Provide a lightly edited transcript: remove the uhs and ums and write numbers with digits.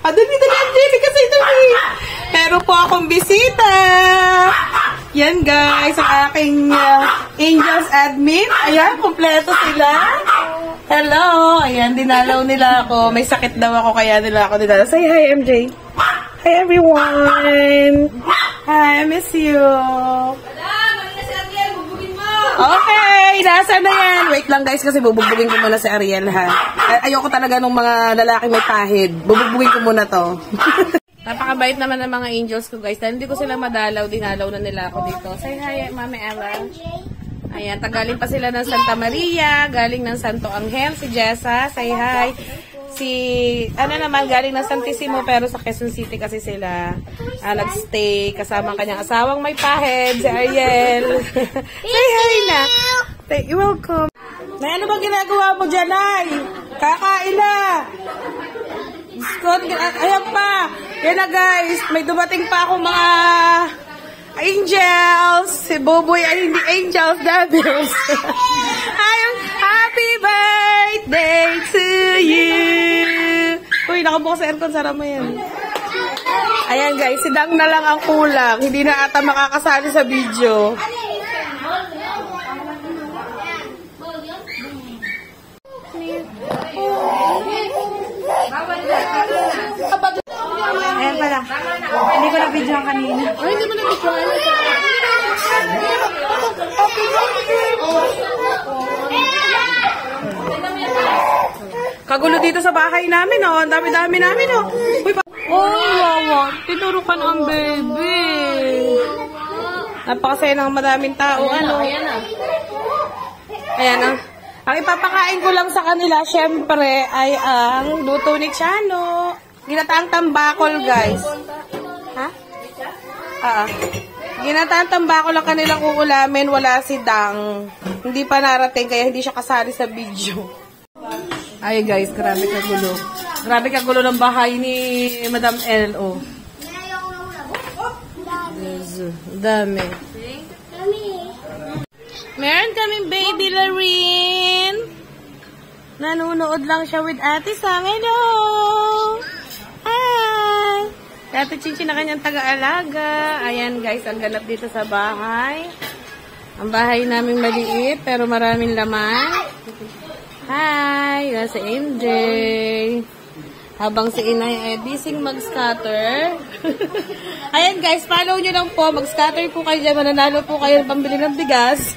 Dali, Angelica, say dali. Meron po akong bisita. Yan guys, ang aking Angels admin. Ayan, kompleto sila. Hello. Ayan, dinalaw nila ako. May sakit daw ako, kaya nila ako dinalaw. Say hi, MJ. Hi, everyone. Hi, I miss you. Okay, nasa na yan. Wait lang guys, kasi bubugbugin ko muna si Ariel, ha. Ayoko talaga nung mga lalaki may pahid. Bubugbugin ko muna to. Napakabait naman ng mga angels ko guys. Dahil hindi ko sila madalaw, dinalaw na nila ako dito. Say hi, Mami Ella. Ayan, tagaling pa sila ng Santa Maria, galing ng Santo Angel, si Jessa. Say hi. Si, naman, galing ng Santissimo, pero sa Quezon City kasi sila nagstay kasama ang kanyang asawang may pahid, si Ariel. Say hi na. You're welcome. May ano ba ginagawa mo dyan, ay? Kakain na. Scott, ayan pa. Yan na guys, may dumating pa akong mga angels. Si Boboy ay hindi angels, devils. Happy birthday to you. Uy, nakabukas sa aircon, sara mo yan. Ayan guys, si Dang na lang ang kulang. Hindi na ata makakasali sa video. Ayan pala. Hindi ko na-video ang kanina. Ay, hindi mo na-video. Kagulo dito sa bahay namin, oh. Ang dami-dami namin, oh. Uy, wawa. Tinuro ka ng baby. Napakasaya ng madaming tao, ano. Ayan, ah. Ang ipapakain ko lang sa kanila, syempre, ay ang luto ni Chano. Ginataang tambakol, guys. Ha? Ginataang tambakol ang kanilang uulamin. Wala si Dang. Hindi pa narating, kaya hindi siya kasali sa video. Ay, guys, grabe kagulo. Grabe kagulo ng bahay ni Madam L.O. Dami. Meron kaming baby Larin. Nanunood lang siya with Ate Sang. Hello! Hi! Ate Chinchin na kanyang taga-alaga. Ayan guys, ang ganap dito sa bahay. Ang bahay namin maliit, pero maraming laman. Hi! Yan si MJ. Habang si Inay ay busy mag-scatter. Ayan guys, follow nyo lang po. Mag-scatter po kayo dyan. Mananalo po kayo ng pambili ng bigas.